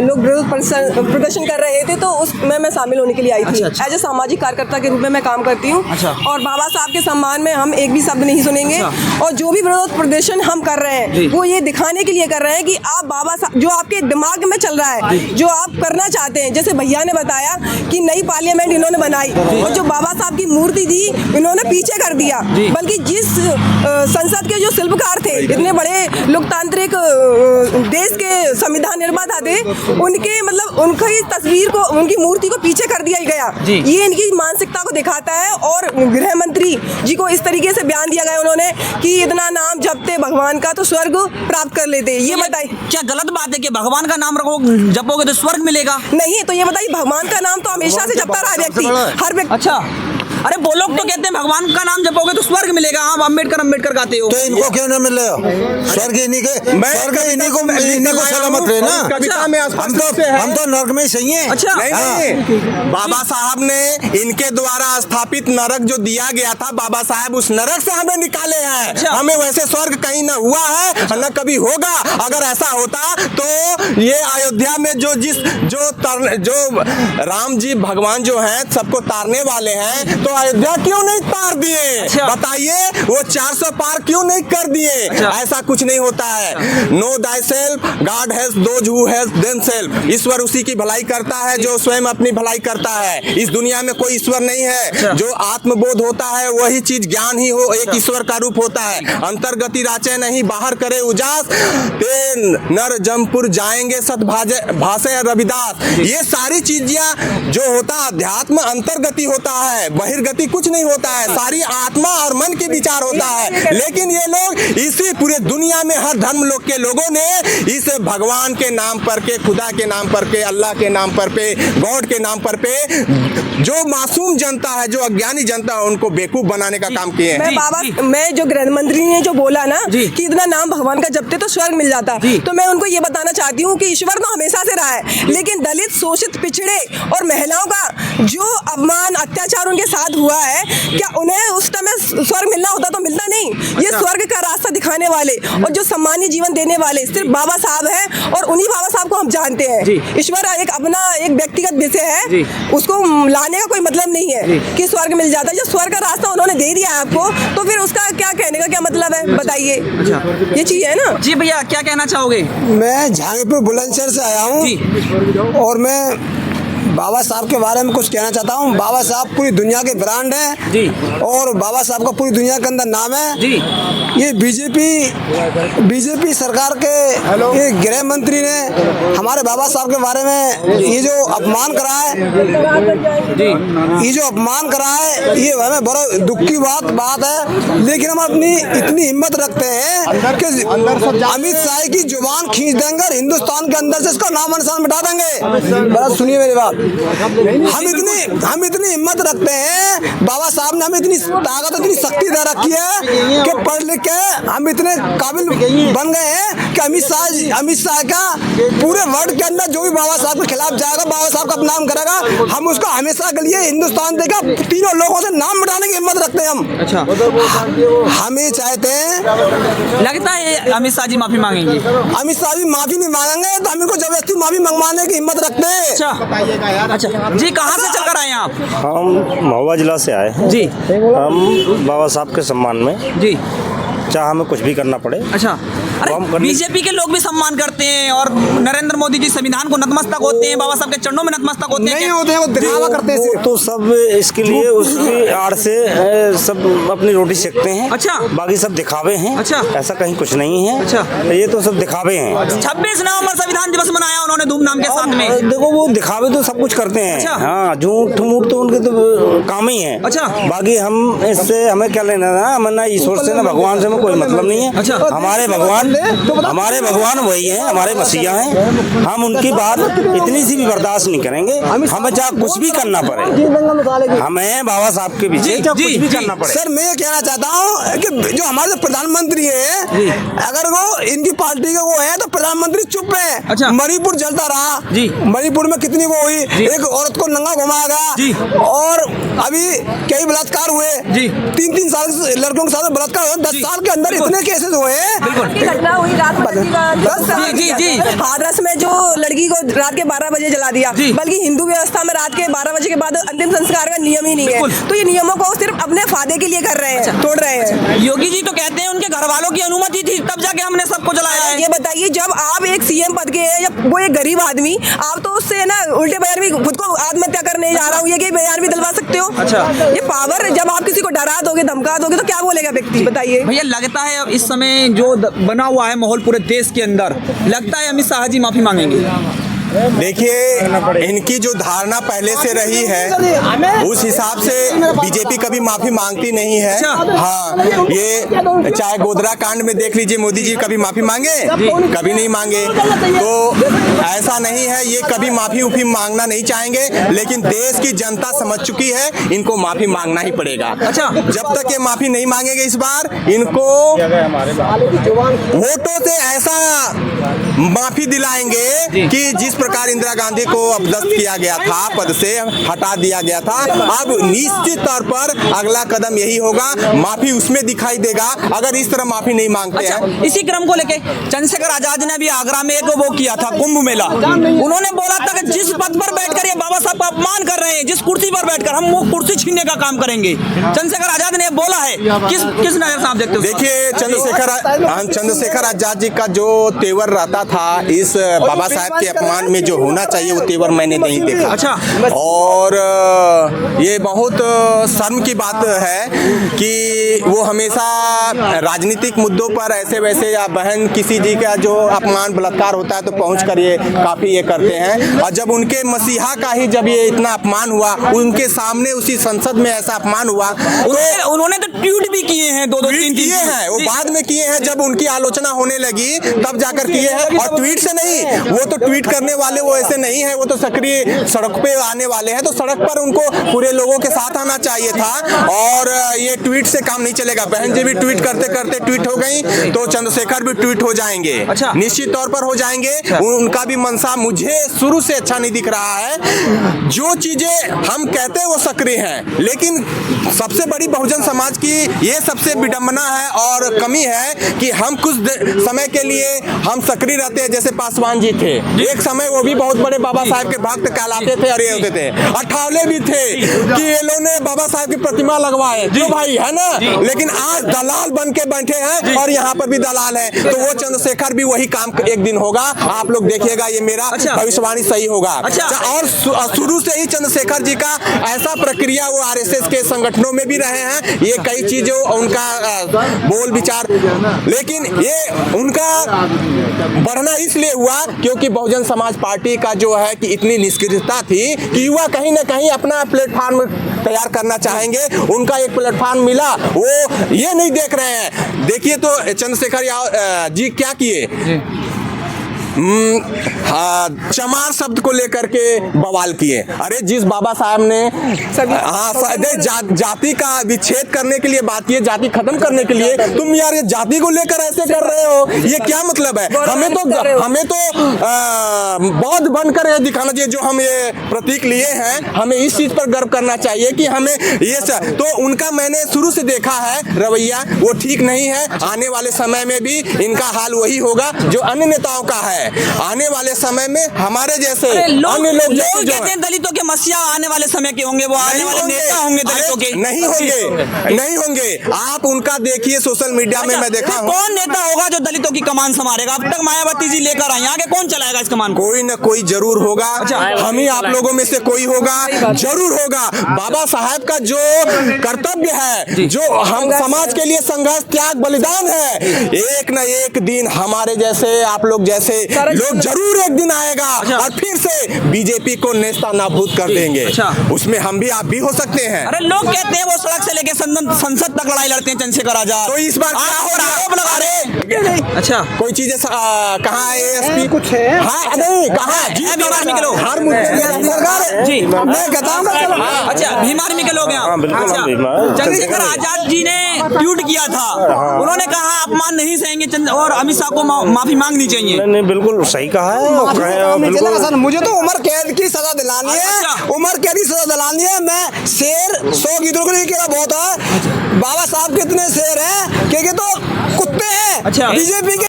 लोग विरोध प्रदर्शन कर रहे थे, तो उसमें मैं शामिल होने के लिए आई थी। एज ए सामाजिक कार्यकर्ता के रूप में मैं काम करती हूँ। और बाबा साहब के सम्मान में हम एक भी शब्द नहीं सुनेंगे। और जो भी विरोध प्रदर्शन हम कर रहे हैं वो ये दिखाने के लिए कर रहे हैं कि आप बाबा साहब जो आपके दिमाग में चल रहा है, जो आप करना चाहते हैं, जैसे भैया ने बताया कि नई पार्लियामेंट इन्होंने बनाई और जो बाबा साहब की मूर्ति थी इन्होंने पीछे कर दिया। बल्कि जिस संसद के जो शिल्पकार थे, इतने बड़े लोकतांत्रिक देश के संविधान निर्माता थे, उनके मतलब उनकी तस्वीर को, उनकी मूर्ति को पीछे कर दिया गया। ये इनकी मानसिकता को दिखाता है। और गृह मंत्री जी को इस तरीके से बयान दिया गया उन्होंने कि इतना नाम जपते भगवान का तो स्वर्ग प्राप्त कर लेते। ये बताइए क्या गलत बात है कि भगवान का नाम जपोगे तो स्वर्ग मिलेगा? नहीं, तो ये बताइए भगवान का नाम तो हमेशा से जपता रहा व्यक्ति, हर व्यक्ति। अच्छा, अरे वो लोग तो कहते हैं भगवान का नाम जपोगे तो स्वर्ग मिलेगा। आप अम्बेडकर गाते हो, तो इनको क्यों ना मिल रहा? स्वर्ग इन्हीं को सलामत रहे ना। हम तो नरक में सही हैं। अच्छा, नहीं, बाबा साहब ने इनके द्वारा स्थापित नरक जो दिया गया था, बाबा साहब उस नरक से हमें निकाले हैं। अच्छा। हमें वैसे स्वर्ग कहीं न हुआ है न कभी होगा। अगर ऐसा होता तो ये अयोध्या में जो राम जी भगवान जो हैं सबको तारने वाले हैं, तो अयोध्या क्यों नहीं तार दिए? अच्छा। बताइए, वो 400 पार क्यों नहीं कर दिए? अच्छा। ऐसा कुछ नहीं होता है। Know thy self, God has those who has them self. ईश्वर उसी की भलाई करता है जो स्वयं अपनी भलाई करता है। इस दुनिया में कोई ईश्वर नहीं है। अच्छा। जो आत्मबोध होता है वही चीज ज्ञान ही हो, एक ईश्वर का रूप होता है। अंतर्गति राचे नहीं, बाहर करे उजास, ते नर जमपुर जाएंगे सत भाषे रविदास। ये सारी चीजें जो होता है अध्यात्म अंतर्गति होता है, बहिर्गति कुछ नहीं होता है। सारी आत्मा और मन के विचार होता है। लेकिन ये लोग इसी पूरे दुनिया में हर धर्म लोग के लोगों ने इस भगवान के नाम पर के, खुदा के नाम पर के, अल्लाह के नाम पर पे, गॉड के नाम पर पे, जो मासूम जनता है, जो अज्ञानी जनता है, उनको बेवकूफ बनाने का काम किए हैं। मैं जो गृह मंत्री ने जो बोला ना कि इतना नाम भगवान का जपते तो स्वर्ग मिल जाता, तो मैं उनको ये बताना चाहती हूँ कि ईश्वर तो हमेशा से रहा है, लेकिन दलित, शोषित, पिछड़े और महिलाओं का जो अपमान अत्याचार उनके साथ हुआ है, क्या उन्हें उस समय स्वर्ग मिलना होता तो मिलता नहीं? ये स्वर्ग का रास्ता दिखाने वाले और जो सम्मानीय जीवन देने वाले सिर्फ बाबा साहब हैं, और उन्हीं बाबा साहब को हम जानते हैं। ईश्वर एक अपना एक व्यक्तिगत विषय है, उसको लाने का कोई मतलब नहीं है कि स्वर्ग मिल जाता है। जो स्वर्ग का रास्ता उन्होंने दे दिया है आपको, तो फिर उसका क्या कहने का क्या मतलब है, बताइए। ये चीज है ना। जी भैया, क्या कहना चाहोगे? मैं जहांगीरपुर बुलंदशहर से आया हूँ और मैं बाबा साहब के बारे में कुछ कहना चाहता हूँ। बाबा साहब पूरी दुनिया के ब्रांड हैं जी, और बाबा साहब का पूरी दुनिया के अंदर नाम है जी। ये बीजेपी सरकार के ये गृह मंत्री ने हमारे बाबा साहब के बारे में ये जो अपमान करा है, ये हमें बड़ा दुख की बात है। लेकिन हम अपनी इतनी हिम्मत रखते हैं कि अमित शाह की जुबान खींच देंगे और हिंदुस्तान के अंदर से इसका नाम निशान मिटा देंगे। बस सुनिए मेरी बात। हम इतनी हिम्मत रखते हैं, बाबा साहब ने हमें इतनी ताकत, इतनी शक्ति दे रखी है कि पढ़ लिख के हम इतने काबिल बन गए हैं कि अमित शाह का पूरे वर्ल्ड के अंदर जो भी बाबा साहब के खिलाफ जाएगा, बाबा साहब का नाम करेगा, हम उसको हमेशा के लिए हिंदुस्तान देगा। तीनों लोगों से नाम मिटाने की हिम्मत रखते हैं हम। अच्छा, हम ये चाहते हैं, लगता है अमित शाह जी माफी मांगेंगे। अमित शाह जी माफी नहीं मांगेंगे, तो हम इनको जबरदस्ती माफी मंगवाने की हिम्मत रखते हैं। अच्छा जी, कहाँ से चलकर आए आप? हम महुआ जिला से आए हैं जी। हम बाबा साहब के सम्मान में जी, चाहे हमें कुछ भी करना पड़े। अच्छा, अरे बीजेपी के लोग भी सम्मान करते हैं और नरेंद्र मोदी जी संविधान को नतमस्तक होते हैं, बाबा साहब के चरणों में नतमस्तक होते हैं। नहीं होते हैं, वो दिखावा करते हैं। वो तो सब इसके लिए उसकी आड़ से सब अपनी रोटी सेकते हैं। अच्छा, बाकी सब दिखावे हैं। अच्छा, ऐसा कहीं कुछ नहीं है। अच्छा, ये तो सब दिखावे हैं। 26 नवंबर संविधान दिवस मनाया उन्होंने धूमधाम के साथ में। देखो वो दिखावे तो सब कुछ करते हैं। अच्छा, हाँ, झूठ मूठ तो उनके तो काम ही है। अच्छा, बाकी हम इससे हमें क्या लेना है, हमें ना ईश्वर से ना भगवान से हमें कोई मतलब नहीं है। अच्छा, हमारे भगवान वही हैं, हमारे मसीहा हैं। हम उनकी बात इतनी सी भी बर्दाश्त नहीं करेंगे। हमें चाहे कुछ भी करना पड़े, हमें बाबा साहब के पीछे चाहे कुछ भी करना पड़े। सर मैं कहना चाहता हूँ कि जो हमारे प्रधानमंत्री है, अगर वो इनकी पार्टी के वो है तो प्रधानमंत्री चुप है। अच्छा, मणिपुर जलता होता रहा जी। मणिपुर में कितनी वो हुई, एक औरत को नंगा घुमाया जी। गया और अभी कई बलात्कार हुए जी। 3-3 साल से लड़कियों के साथ बलात्कार हुए, 10 साल के अंदर इतने केसेस हुए। की घटना हुई रात में 10 साल जी, जी। हाथरस में जो लड़की को रात के 12 बजे जला दिया, जी। बल्कि हिंदू व्यवस्था में रात के 12 बजे के बाद अंतिम संस्कार का नियम ही नहीं है। तो ये नियमों को सिर्फ अपने फायदे के लिए कर रहे हैं, तोड़ रहे हैं। योगी जी तो कहते हैं उनके घर वालों की अनुमति थी तब जाके हमने सबको जलाया है। ये बताइए, जब आप एक सीएम पद के हैं या वो एक गरीब आदमी, आप तो उससे ना उल्टे बयान भी खुद को आत्महत्या करने जा रहा हूँ ये बयान भी दिलवा सकते हो। अच्छा। ये पावर, जब आप किसी को डरा दोगे, धमका दोगे, तो क्या बोलेगा व्यक्ति, बताइए। भैया लगता है इस समय जो बना हुआ है माहौल पूरे देश के अंदर, लगता है अमित शाह जी माफी मांगेंगे? देखिए, इनकी जो धारणा पहले से रही है उस हिसाब से बीजेपी कभी माफी मांगती नहीं है। हाँ, ये चाहे गोधरा कांड में देख लीजिए, मोदी जी कभी माफी मांगे? कभी नहीं मांगे। तो ऐसा नहीं है, ये कभी माफी उफी मांगना नहीं चाहेंगे, लेकिन देश की जनता समझ चुकी है इनको माफी मांगना ही पड़ेगा। अच्छा। जब तक ये माफी नहीं मांगेंगे इस बार, इनको वोटों से ऐसा माफी दिलाएंगे कि जिस प्रकार इंदिरा गांधी को अपदस्थ किया गया था, पद से हटा दिया गया था, अब निश्चित तौर पर अगला कदम यही होगा, माफी उसमें दिखाई देगा अगर इस तरह माफी नहीं मांगते हैं। इसी क्रम को लेके चंद्रशेखर आजाद ने भी आगरा में एक वो किया था कुंभ मेला, उन्होंने बोला था कि जिस पद पर बैठकर ये बाबा साहब का अपमान कर रहे हैं, जिस कुर्सी पर बैठकर हम वो कुर्सी छीनने का काम करेंगे, चंद्रशेखर आजाद ने बोला है। किस नजर से आप देखते हो? देखिए, चंद्रशेखर आजाद जी का जो तेवर रहता था इस बाबा साहब के अपमान में जो होना चाहिए वो तेवर मैंने नहीं देखा। अच्छा। और ये बहुत शर्म की बात है कि वो हमेशा राजनीतिक मुद्दों पर ऐसे वैसे, या बहन किसी जी का जो अपमान बलात्कार होता है तो पहुंच कर ये काफी ये करते हैं, और जब उनके मसीहा का ही जब ये इतना अपमान हुआ, उनके सामने उसी संसद में ऐसा अपमान हुआ, तो उन्होंने तो ट्वीट भी किए हैं, दो तीन किए हैं, वो बाद में किए हैं जब उनकी आलोचना होने लगी तब जाकर किए हैं। और ट्वीट से नहीं, वो तो ट्वीट करने वाले वो ऐसे नहीं है, वो तो सक्रिय सड़क पे आने वाले हैं, तो सड़क पर उनको पूरे लोगों के साथ आना चाहिए था, और ये ट्वीट से काम नहीं चलेगा। बहन जी भी ट्वीट करते करते ट्वीट हो गई, तो चंद्रशेखर भी ट्वीट हो जाएंगे। अच्छा। निश्चित तौर पर हो जाएंगे। उनका भी मनसा मुझे शुरू से अच्छा नहीं दिख रहा है। जो चीजें हम कहते हैं वो सक्रिय हैं, लेकिन सबसे बड़ी बहुजन समाज की ये सबसे विडंबना है और कमी है कि हम कुछ समय के लिए हम सक्रिय रहते हैं, जैसे पासवान जी थे, एक समय वो भी बहुत बड़े बाबा साहब के भक्त कहलाते थे और ये होते थे, अठावले भी थे कि ये लोगों ने बाबा साहब की प्रतिमा लगवाए, जो भाई है ना, लेकिन आज दलाल बन के बैठे हैं और यहाँ पर भी दलाल है। तो वो चंद्रशेखर भी वही काम एक दिन होगा, आप लोग देखिएगा, ये मेरा भविष्यवाणी सही होगा। और शुरू से ही चंद्रशेखर जी का ऐसा प्रक्रिया, वो आरएसएस के संगठनों में भी रहे हैं, ये कई चीजों उनका बोल विचार, लेकिन ये उनका बढ़ना इसलिए हुआ क्योंकि बहुजन समाज पार्टी का जो है कि इतनी निष्क्रियता थी कि युवा कहीं ना कहीं अपना प्लेटफॉर्म तैयार करना चाहेंगे। उनका एक प्लेटफॉर्म मिला, वो ये नहीं देख रहे हैं। देखिए तो चंद्रशेखर जी क्या किए, चमार शब्द को लेकर के बवाल किए। अरे जिस बाबा साहब ने जाति का विच्छेद करने के लिए बात की, जाति खत्म करने के लिए, तुम यार ये जाति को लेकर ऐसे कर रहे हो, ये क्या मतलब है? हमें तो बौद्ध बनकर ये दिखाना चाहिए, जो हम ये प्रतीक लिए हैं, हमें इस चीज पर गर्व करना चाहिए कि हमें ये तो उनका मैंने शुरू से देखा है रवैया, वो ठीक नहीं है। आने वाले समय में भी इनका हाल वही होगा जो अन्य नेताओं का है। आने वाले समय में हमारे जैसे अन्य लोग कहते हैं दलितों के मसीहा आने वाले समय के होंगे, वो आने वाले नेता होंगे दलितों के। नहीं होंगे। आप उनका देखिए सोशल मीडिया में, मैं देखा हूँ। कौन नेता होगा जो दलितों की कमान संभालेगा? अब तक मायावती जी लेकर आई, आगे कौन चलाएगा इस कमान? कोई न कोई जरूर होगा। हम ही आप लोगों में से कोई होगा, जरूर होगा। बाबा साहब का जो कर्तव्य है, जो हम समाज के लिए संघर्ष, त्याग, बलिदान है, एक न एक दिन हमारे जैसे, आप लोग जैसे लोग जरूर एक दिन आएगा और फिर से बीजेपी को नेस्ता नाबूद कर देंगे। उसमें हम भी, आप भी हो सकते हैं। अरे लोग कहते हैं वो सड़क से लेके संसद तक लड़ाई लड़ते हैं चंद्रशेखर आजाद, तो इस बार आरोप लगा रहे। अच्छा, कोई चीजें कहाँ है? एसपी कुछ है? हाँ नहीं, कहाँ भीम आर्मी के लोग? जी मैं कहता हूँ। अच्छा, भीम आर्मी के लोग हैं। चंद्रशेखर आजाद जी ने ट्वीट किया था, उन्होंने कहा अपमान नहीं सहेंगे और अमित शाह को माफी मांगनी चाहिए। नहीं, बिल्कुल बिल्कुल सही कहा है सर मुझे तो उम्र कैद की सजा दिलानी है, उम्र कैद की सजा दिलानी है। मैं शेर 100 गीदड़ों के लिए केला बहुत है, बाबा साहब के इतने शेर हैं कि तो कुत्ते हैं बीजेपी के।